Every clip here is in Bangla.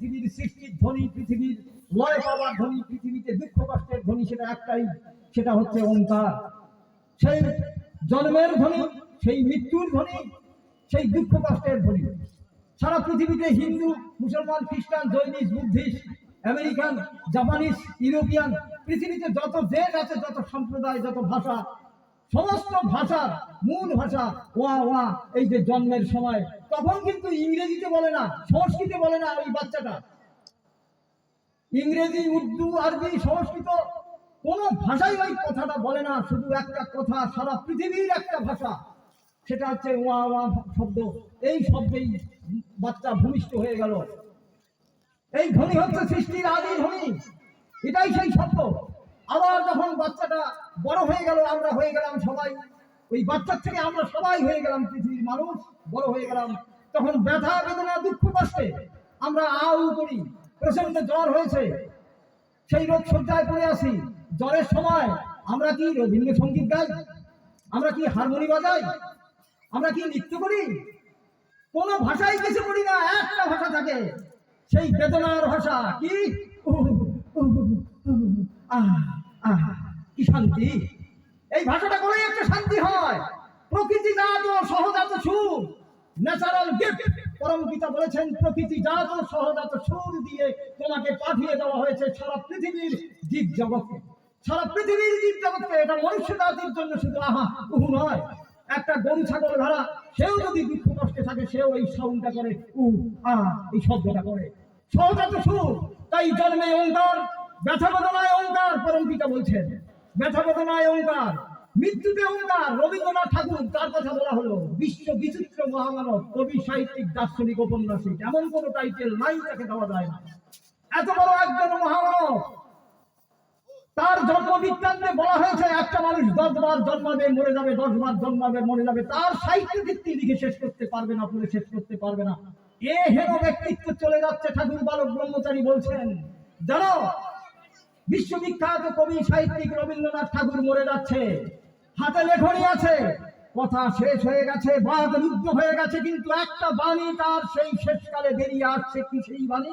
পৃথিবীর সৃষ্টির ধ্বনি, পৃথিবীর লয় পাওয়ার ধ্বনি, পৃথিবীতে দুঃখ কষ্টের ধ্বনি, সেটা একটাই, সেটা হচ্ছে ওঙ্কার। সেই জন্মের ধ্বনি, সেই মৃত্যুর ধ্বনি, সেই দুঃখ কষ্টের ধ্বনি। সারা পৃথিবীতে হিন্দু, মুসলমান, খ্রিস্টান, জৈনিস, বুদ্ধিস্ট, আমেরিকান, জাপানিজ, ইউরোপিয়ান, পৃথিবীতে যত দেশ আছে, যত সম্প্রদায়, যত ভাষা, সমস্ত ভাষার মূল ভাষা ওয়া ওয়া। এই যে জন্মের সময়, তখন কিন্তু ইংরেজিতে বলে না, সংস্কৃতে বলে না ওই বাচ্চাটা। ইংরেজি, উর্দু, আরবি, সংস্কৃত কোন ভাষাই ওই কথাটা বলে না। শুধু একটা কথা, সারা পৃথিবীর একটা ভাষা, সেটা হচ্ছে ওয়া ওয়া শব্দ। এই শব্দেই বাচ্চা ভূমিষ্ঠ হয়ে গেল। এই ধ্বনি হচ্ছে সৃষ্টির আদি ধ্বনি, এটাই সেই শব্দ। আবার যখন বাচ্চাটা বড় হয়ে গেল, আমরা হয়ে গেলাম সবাই, ওই বাচ্চার থেকে আমরা সবাই হয়ে গেলাম পৃথিবীর মানুষ, বড় হয়ে গেলাম। তখন ব্যথা বেদনা দুঃখ কষ্টে আমরা আউ করি। প্রচন্ড জ্বর হয়েছে, সেই রোগ সজ্জায় পড়ে আসি। জ্বরের সময় আমরা কি রবীন্দ্রসঙ্গীত গাই? আমরা কি হারমোনি বাজাই? আমরা কি নৃত্য করি? কোন ভাষাই কিছু করি না। একটা ভাষা থাকে, সেই বেদনার ভাষা। কি কি শান্তি! এই ভাষাটা বলেই একটা শান্তি হয়। প্রকৃতি জাত সহজাত সুর, ন্যাচারাল গিফট। পরম পিতা বলেছেন, প্রকৃতি জাত সহজাত সুর দিয়ে তোমাকে পাঠিয়ে দেওয়া হয়েছে সারা পৃথিবীর জীব জগৎকে। সারা পৃথিবীর জীব জগৎকে। এটা মনুষ্য জাতির জন্য শুধু আহা উহু নয়। একটা গরু ছাগল ধারা, সেও যদি দুঃখ কষ্টে থাকে, সেও এই সাউন্ডটা করে, উ আ, এই শব্দটা করে। সহজাত সুর। তাই জন্মে ওঙ্কার, ব্যথা বেদনায় ওঙ্কার। পরম পিতা বলছেন, ব্যথা বেদনায় ওঙ্কার, মৃত্যুতে ওঙ্কার। রবীন্দ্রনাথ ঠাকুর, তার কথা বলা হলো বিশ্ব বিচিত্র মহামানব, কবি, সাহিত্যিক, দার্শনিক, ঔপন্যাসিক। এমন কোন টাইটেল নাই তাকে দেওয়া যায় না। এত বড় একজন মহামানব, তার জন্ম বৃত্তান্তে বলা হয়েছে, একটা মানুষ 10 বার জন্মাবে মরে যাবে, 10 বার জন্মাবে মরে যাবে। তার সাহিত্য ভিত্তি লিখে শেষ করতে পারবে না, পড়ে শেষ করতে পারবে না। এ হেন ব্যক্তিত্ব চলে যাচ্ছে। ঠাকুর বালক ব্রহ্মচারী বলছেন, জানো, বিশ্ববিখ্যাত কবি সাহিত্যিক রবীন্দ্রনাথ ঠাকুর মরে যাচ্ছে। হাতে লেখনী আছে, কথা শেষ হয়ে গেছে, বাদ রুদ্ধ হয়ে গেছে, কিন্তু একটা বাণী তার সেই শেষকালে বেরিয়ে আসছে। কি সেই বাণী?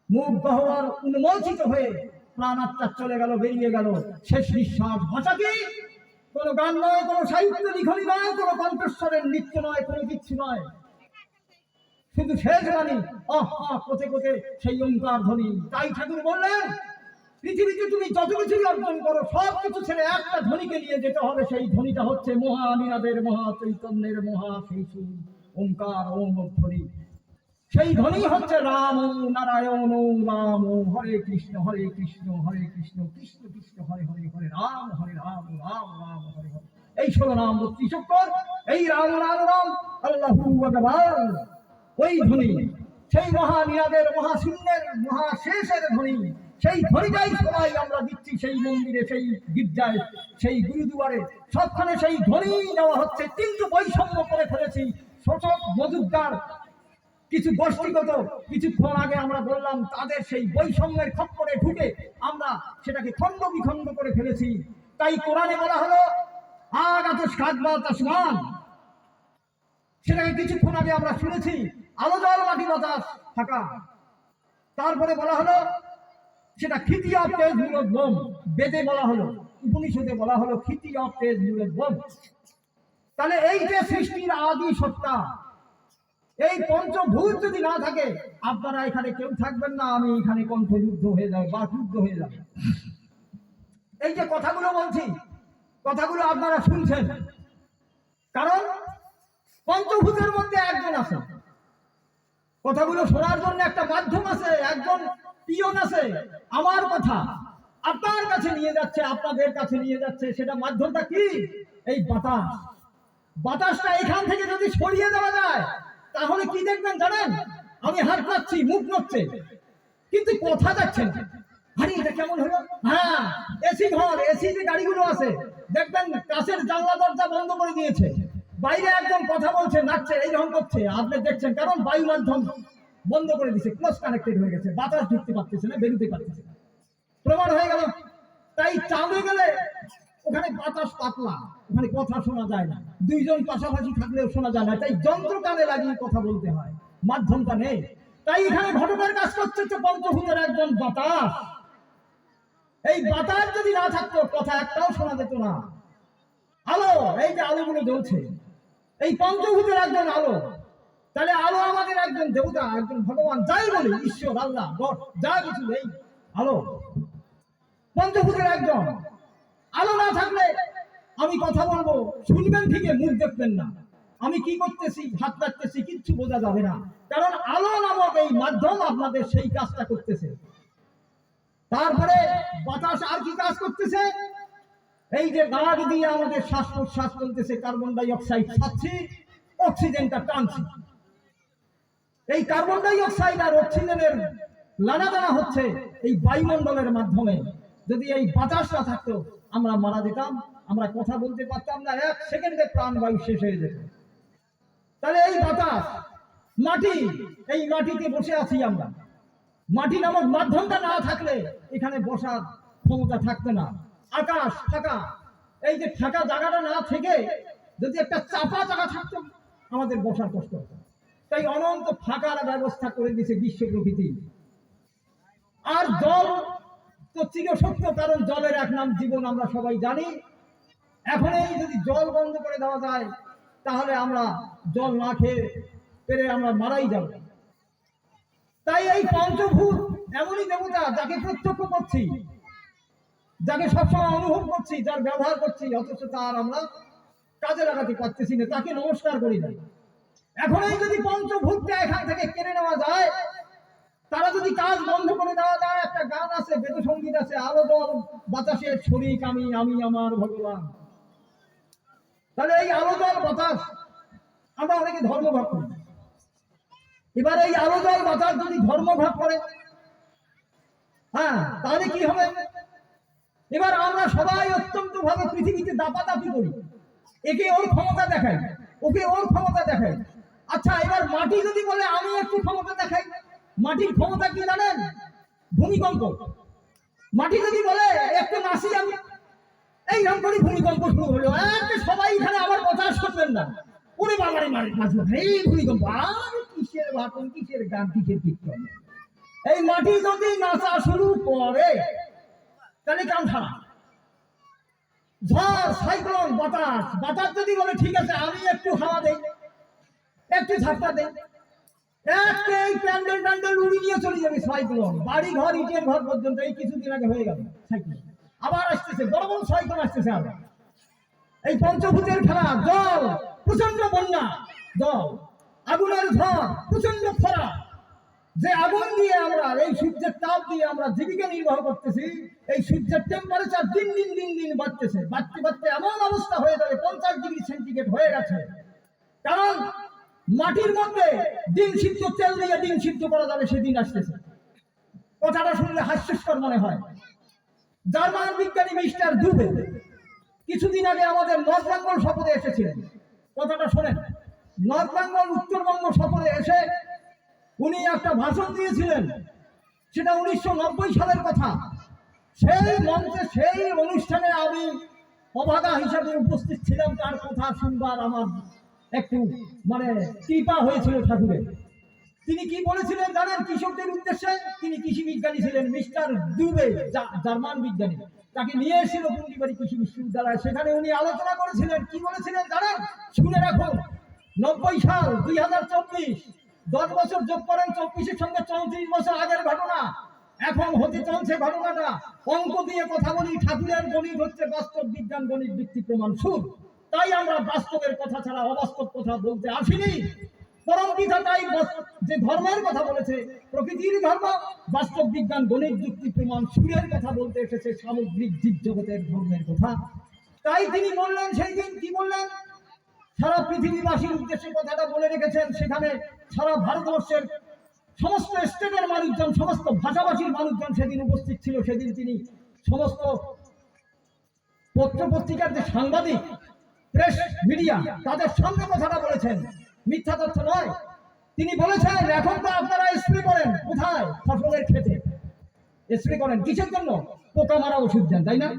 মুখ গহ্বর উন্মোচিত হয়ে প্রাণ আত্মা চলে গেল, বেরিয়ে গেল। শেষ নিঃশ্বাস। ভাষা কি? কোন গান নয়, কোন সাহিত্য লিখনী নয়, কোন কণ্ঠস্বরের নৃত্য নয়, কোনো কিচ্ছু নয়। শুধু শেষ বাণী, কোথে কোথে সেই ওঙ্কার ধ্বনি। তাই ঠাকুর বললেন, পৃথিবীতে তুমি যত কিছুই অর্জন করো, সব কিছু ছেড়ে একটা ধ্বনিকে নিয়ে যেতে হবে। সেই ধ্বনিটা হচ্ছে মহানিনাদের, মহা চৈতন্যের মহা সেই সুর, ওঙ্কার, ওম ধ্বনি। সেই ধ্বনি হচ্ছে রাম নারায়ণ রাম, হরে কৃষ্ণ হরে কৃষ্ণ হরে কৃষ্ণ কৃষ্ণ কৃষ্ণ হরে হরে, হরে রাম রাম রাম হরে হরে। এই 16 নাম 32 অক্ষর, এই রাম রাম রাম আল্লাহু আকবার। ওই ধ্বনি, সেই মহানিনাদের, মহাশূন্যের, মহাশেষের ধ্বনি। সেই ধ্বনিটাই সবাই আমরা দিচ্ছি সেই মন্দিরে, সেই গির্জায়, সেই গুরুদুয়ারে, সবখানে সেই ধ্বনি দেওয়া হচ্ছে। কিন্তু বৈষম্য করে ফেলেছি। শোষক মজুমদার কিছু গোষ্ঠীগত, কিছুক্ষণ আগে আমরা বললাম, তাদের সেই বৈষম্যের খপ্পরে ঢুকে আমরা সেটাকে খণ্ড বিখণ্ড করে ফেলেছি। তাই কোরআনে বলা হলো আগাতুস খাদবাত আসমান, সেটাকে কিছুক্ষণ আগে আমরা শুনেছি, আলো জল মাটি বাতাস থাকা। তারপরে বলা হলো সেটা খিতি অফ তেজ মুরদ বোম। বেদে বলা হলো, উপনিষদে বলা হলো খিতি অফ তেজ মুরদ বোম। তাহলে এইটা সৃষ্টির আদি সত্তা। এই পঞ্চভূত যদি না থাকে, আপনারা এখানে কেউ থাকবেন না। আমি এখানে কণ্ঠযুদ্ধ হয়ে যাবে, বাকযুদ্ধ হয়ে যাবে। এই যে কথাগুলো বলছি, কথাগুলো আপনারা শুনছেন, কারণ পঞ্চভূতের মধ্যে একজন আছে। কথাগুলো শোনার জন্য একটা মাধ্যম আছে, একজন পিয়ন আছে। আমার কথা আপনার কাছে নিয়ে যাচ্ছে, আপনাদের কাছে নিয়ে যাচ্ছে। সেটা মাধ্যমটা কি? এই বাতাস। বাতাসটা এখান থেকে যদি সরিয়ে দেওয়া যায়, তাহলে কি দেখবেন জানেন? আমি হাত পাচ্ছি, মুখ নড়ছে, কিন্তু কথা যাচ্ছে না। আরে এটা কেমন হলো? হ্যাঁ, এসি ঘর, এসি যে গাড়িগুলো আছে, দেখবেন কাছের জানলা দরজা বন্ধ করে দিয়েছে, বাইরে একদম কথা বলছে, নাচছে, এইরকম করছে, আপনি দেখছেন। কারণ বায়ু মাধ্যম বন্ধ করে দিচ্ছে, ক্লোজ কানেক্টেড হয়ে গেছে, বাতাস ঢুকতে পারতেছে না, বেরোতে পারতেছে না। প্রমাণ হয়ে গেল। তাই চাঁদে গেলে ওখানে বাতাস পাতলা, ওখানে কথা শোনা যায় না, দুইজন পাশাপাশি থাকলেও শোনা যায় না, তাই যন্ত্র কানে লাগিয়ে কথা বলতে হয়, মাধ্যমটা নেই। তাই এখানে ঘটনার কাজ করছে হচ্ছে পঞ্চভূতের একজন বাতাস। এই বাতাস যদি না থাকতো কথা একটাও শোনা যেত না। আলো, এই যে আলোগুলো জ্বলছে, এই পঞ্চভূতের একজন আলো। তাহলে আলো আমাদের একজন দেবতা, একজন ভগবান, যাই বলি ঈশ্বর, আল্লাহ, গড, যা কিছু এই আলো পঞ্চভূতের একজন। আলো না থাকলে আমি কথা বলবো, শুনবেন ঠিকই, মুখ দেখবেন না, আমি কি করতেছি, হাত কাটতেছি, কিচ্ছু বোঝা যাবে না, কারণ আলো নামক এই মাধ্যম আপনাদের সেই কাজটা করতেছে। তারপরে বাতাস আর কি কাজ করতেছে? এই যে নাক দিয়ে আমাদের শ্বাস প্রশ্বাস চলতেছে, কার্বন ডাই অক্সাইড ছাড়ছি, অক্সিজেনটা টানছি। এই কার্বন ডাই অক্সাইড আর অক্সিজেনের লানাদানা হচ্ছে এই বায়ুমণ্ডলের মাধ্যমে। যদি এই বাতাসটা থাকতো আমরা মারা যেতাম, আমরা কথা বলতে পারতাম না, 1 সেকেন্ডে প্রাণবায়ু শেষ হয়ে যেত। তাহলে এই বাতাস, মাটি, এই মাটিতে বসে আছি আমরা, মাটি নামক মাধ্যমটা না থাকলে এখানে বসার ক্ষমতা থাকতো না। আকাশ ফাঁকা, এই যে ফাঁকা জায়গাটা না থেকে যদি একটা চাপা জায়গা থাকতো আমাদের বসার কষ্ট হতো। তাই অনন্ত ফাঁকার ব্যবস্থা করে দিয়েছে বিশ্ব প্রকৃতি। আর জল তো চিরসত্য, কারণ জলের এক নাম জীবন, আমরা সবাই জানি। এখন এই যদি জল বন্ধ করে দেওয়া যায় তাহলে আমরা জল না খেয়ে পেরে আমরা মারাই যাব। তাই এই পঞ্চভূত এমনই দেবতা যাকে প্রত্যক্ষ করছি, যাকে সবসময় অনুভব করছি, যার ব্যবহার করছি, অথচ তার আমরা কাজে লাগাতে পারতেছি না, তাকে নমস্কার করি না। এখন এই যদি পঞ্চভূতটা এখান থেকে কেড়ে নেওয়া যায়, তারা যদি কাজ বন্ধ করে দেওয়া যায়, একটা গান আছে, বেদ সঙ্গীত আছে, আলো জল বাতাসের শরীক আমি, আমি আমার ভগবান। তাহলে এই আলো জল বাতাস আমরা অনেকে ধর্মভাগ করি। এবার এই আলো জল বাতাস যদি ধর্মভাগ করে, হ্যাঁ, তাহলে কি হবে? এবার আমরা সবাই অত্যন্ত ভাবে পৃথিবীতে দাপাদাপি করি, একে ওর ক্ষমতা দেখাই, ওকে ওর ক্ষমতা দেখাই। আচ্ছা, এবার মাটি যদি বলে আমি একটু ক্ষমতা দেখাই, মাটির ক্ষমতা কি জানেন? ভূমিকম্প। মাটি যদি বলে একটু নাচি আমি, এইরকম করে ভূমিকম্প শুরু হলো, সবাই এখানে আমার কথা শুনবেন না, ওরে বাবারে মারে নাচলো, এই ভূমিকম্প, আর কিসের ভাষণ, কিসের গান, কিসের কীর্তন। এই মাটি যদি নাচা শুরু করে তাহলে কাম খারাপ। ঝড়, সাইক্লোন, বাতাস, বাতাস যদি বলে ঠিক আছে আমি একটু হাওয়া দেই, একটু ঝাপটা দেই, এই প্যান্ডেল ট্যান্ডেল উড়ি নিয়ে চলে যাবে সাইক্লোন, বাড়ি ঘর, ইটের ঘর পর্যন্ত। এই কিছুদিন আগে হয়ে গেল সাইক্লোন, আবার আসতেছে, বড় বড় সাইক্লোন আসতেছে আবার। এই পঞ্চভূতের খেলা, জল, প্রচন্ড বন্যা, জল, আগুনের ঝড়, প্রচন্ড খরা, যে আগুন দিয়ে আমরা, এই সূর্যের তাপ দিয়ে আমরা জীবিকা নির্বাহ করতেছি, এই সূর্যের টেম্পারেচার দিন দিন দিন দিন বাড়তেছে, বাড়তে বাড়তে এমন অবস্থা হয়ে যাবে 50 ডিগ্রি সেন্টিগ্রেড হয়ে গেছে। কারণ মাটির মধ্যে ডিম সিদ্ধ, তেল দিয়ে ডিম সিদ্ধ করা যাবে সেদিন আসতেছে। কথাটা শুনলে হাস্যস্কর মনে হয়। জার্মান বিজ্ঞানী মিস্টার দুবে কিছুদিন আগে আমাদের নর্থ বেঙ্গল সফরে এসেছিলেন। কথাটা শোনেন, নর্থ বেঙ্গল উত্তরবঙ্গ সফরে এসে উনি একটা ভাষণ দিয়েছিলেন, সেটা 1990 সালের কথা। সেই মঞ্চে, সেই অনুষ্ঠানে আমি অভাগা হিসাবে উপস্থিত ছিলাম। তার কথা শুনবার আমার একটু কৃপা হয়েছিল ঠাকুরের। তিনি কি বলেছিলেন জানেন কৃষকদের উদ্দেশ্যে? তিনি কৃষি বিজ্ঞানী ছিলেন, মিস্টার দুবে, জার্মান বিজ্ঞানী। তাকে নিয়ে এসেছিল পুন্ডিবাড়ি কৃষি বিশ্ববিদ্যালয়, সেখানে উনি আলোচনা করেছিলেন। কি বলেছিলেন জানেন? শুনে রাখুন। 90 সাল, 2024, 10 বছর যোগ করেন 24-এর সঙ্গে 34 বছর আগের ঘটনা। এখন হতে চলছে ঘটনাটা। অঙ্ক দিয়ে কথা বলি, ঠাকুরের গণিত হচ্ছে বাস্তব বিজ্ঞান, গণিত ভিত্তিক প্রমাণ সুর। তাই আমরা বাস্তবের কথা ছাড়া অবাস্তব কথা বলতে আসিনি। পরম পিতা তাই যে ধর্মের কথা বলেছে, প্রকৃতির ধর্ম, বাস্তব বিজ্ঞান, গণিত যুক্তি প্রমাণ সুরের কথা বলতে এসেছে, সামগ্রিক জীব জগতের ধর্মের কথা। তাই তিনি বললেন, সেই দিন কি বললেন? সারা পৃথিবীবাসীর উদ্দেশ্যে কথাটা বলে রেখেছেন। সেখানে সারা ভারতবর্ষের সমস্ত স্টেটের মানুষজন, সমস্ত ভাষাভাষীর মানুষজন সেদিন উপস্থিত ছিল। সেদিন তিনি সমস্ত পত্র পত্রিকার যে সাংবাদিক, প্রেস মিডিয়া, তাদের সামনে কথাটা বলেছেন, মিথ্যা তথ্য নয়। তিনি বলেছেন এখন তো আপনারা স্প্রে করেন, কোথায়? ফসলের ক্ষেতে স্প্রে করেন। কিসের জন্য? পোকা মারা ওষুধ দেন, তাই না?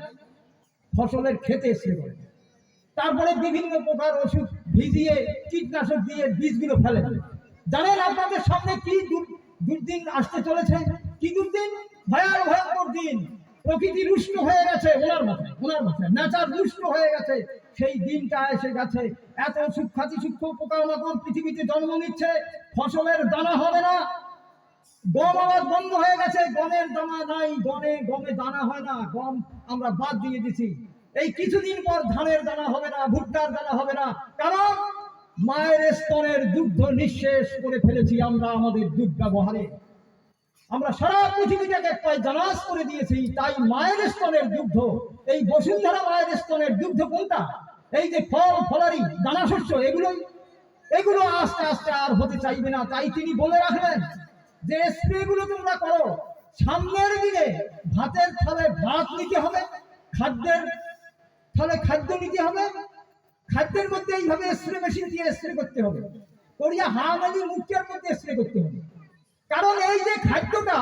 ফসলের ক্ষেতে স্প্রে করে, তারপরে বিভিন্ন প্রকার ওষুধ ভিজিয়ে কীটনাশক দিয়ে বীজগুলো ফেলে দেয়। জানেন আপনাদের সামনে কি দুর্দিন আসতে চলেছে? কি দুর্দিন? ভয়ঙ্কর দিন। প্রকৃতি রুষ্ট হয়ে গেছে, ওনার মাথায় নেচার রুষ্ট হয়ে গেছে। সেই দিনটা এসে গেছে। এত সূক্ষ্ম পোকামাকড় পৃথিবীতে জন্ম নিচ্ছে, ফসলের দানা হবে না। গম আবাদ বন্ধ হয়ে গেছে, গমের দানা নাই, গমে দানা হয় না, গম আমরা বাদ দিয়ে দিছি। এই কিছুদিন পর ধানের দানা হবে না, ভুট্টার দানা হবে না, কারণ মায়ের স্তনের দুগ্ধ নিঃশেষ করে ফেলেছি আমরা আমাদের দুধ ব্যবহারে। আমরা সারা পৃথিবীটাকে প্রায় জানাজ করে দিয়েছি। তাই মায়ের স্তনের দুগ্ধ, এই বসুন্ধরা মায়ের স্তনের দুগ্ধ কোনটা? এই যে ফল ফলারি দানা শস্য, এগুলো আস্তে আস্তে আর হতে চাইবে না। তাই তিনি বলে রাখলেন যে স্প্রে গুলো তোমরা করো, সামনের দিনে ভাতের থালে ভাত নিতে হবে, খাদ্যের থালে খাদ্য নিতে হবে, খাদ্যের মধ্যে এইভাবে স্প্রে মেশিন দিয়ে স্প্রে করতে হবে, করিয়া হামালি মুখের মধ্যে স্প্রে করতে হবে। কারণ এই যে খাদ্যটা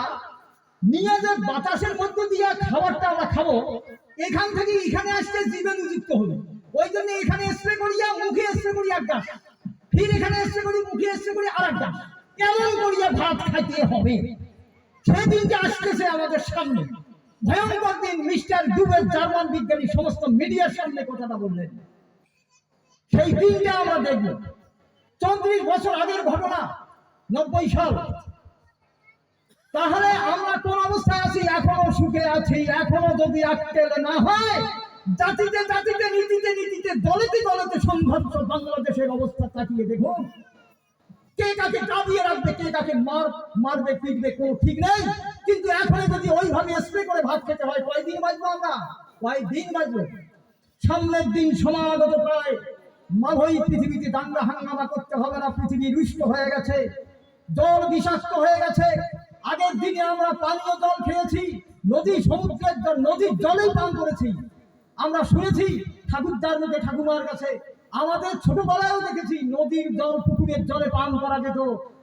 নিয়ে যে বাতাসের মধ্য দিয়ে খাবারটা আমরা খাবো, এখান থেকে এখানে আসতে জীবাণুযুক্ত হবে। ওই জন্য এখানে স্প্রে করিয়া মুখে স্প্রে করি এক গাছ, ফির এখানে স্প্রে করি মুখে স্প্রে করি আর এক গাছ, কেমন করিয়া ভাত খাইতে হবে সেদিনটা আসতেছে আমাদের সামনে। ভয়ঙ্কর দিন। মিস্টার ডুবেল জার্মান বিজ্ঞানী সমস্ত মিডিয়ার সামনে কথাটা বললেন। সেই দিনটা আমরা দেখব। 34 বছর আগের ঘটনা, 90 সাল। তাহলে আমরা কোন অবস্থায় আছি? এখনো সুখে আছি। এখনো যদি আক্কেল না হয়, জাতিতে জাতিতে, নীতিতে নীতিতে, দলেতে দলেতে সংঘর্ষ। বাংলাদেশের অবস্থা তাকিয়ে দেখুন। কে কাকে কাঁদিয়ে রাখবে, কে কাকে মারবে পিটবে, কোনো ঠিক নেই। কিন্তু এখন যদি ওইভাবে স্প্রে করে ভাত খেতে হয়, কয়দিন বাঁচবো আমরা? কয়দিন বাঁচবো? সামনের দিন সমাগত প্রায়। মালই পৃথিবীতে দাঙ্গা হাঙ্গামা করতে হবে না। পৃথিবী রুষ্ট হয়ে গেছে, জল বিষাক্ত হয়ে গেছে। আগের দিনে আমরা পানীয় জল খেয়েছি, নদী সমুদ্রের জল, নদীর জলেই পান করেছি। আমরা শুনেছি ঠাকুরদার মুখে, ঠাকুমার কাছে, আমাদের ছোটবেলায়ও দেখেছি নদীর জল, পুকুরের জলে পান করা যেত।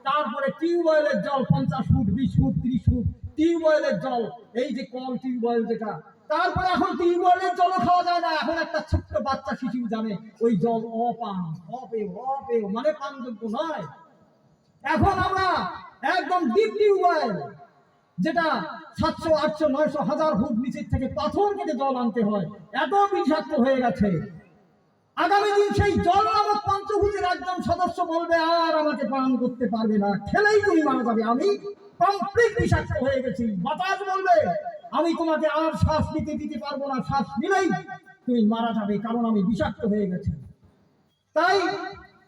তারপরে টিউবওয়েলের জল 50 ফুট, 20 ফুট, 30 ফুট টিউবওয়েলের জল, এই যে কল টিউবওয়েল যেটা। তারপরে এখন টিউবওয়েলের জল খাওয়া যায় না। এখন একটা ছোট্ট বাচ্চা শিশু জানে ওই জল অপান, অপেয়, মানে পানযোগ্য নয়। এখন আমরা একদম ডিপ টিউবওয়েল, যেটা 700, 800, 900, 1000 ফুট নিচের থেকে পাথর কেটে জল আনতে হয়, এত বিষাক্ত হয়ে গেছে। আগামী দিন সেই জল নামক পঞ্চভূতের একজন সদস্য বলবে, আর আমাকে পান করতে পারবে না, খেলেই তুমি মারা যাবে, আমি কমপ্লিট বিষাক্ত হয়ে গেছি। বাতাস বলবে, আমি তোমাকে আর শ্বাস নিতে দিতে পারবো না, শ্বাস নিলেই তুমি মারা যাবে, কারণ আমি বিষাক্ত হয়ে গেছি। তাই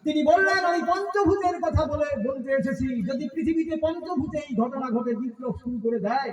তিনি বললেন, আমি পঞ্চভূতের কথা বলতে এসেছি। যদি পৃথিবীতে পঞ্চভূতে এই ঘটনা ঘটে, বিপ্লব শুরু করে দেয়,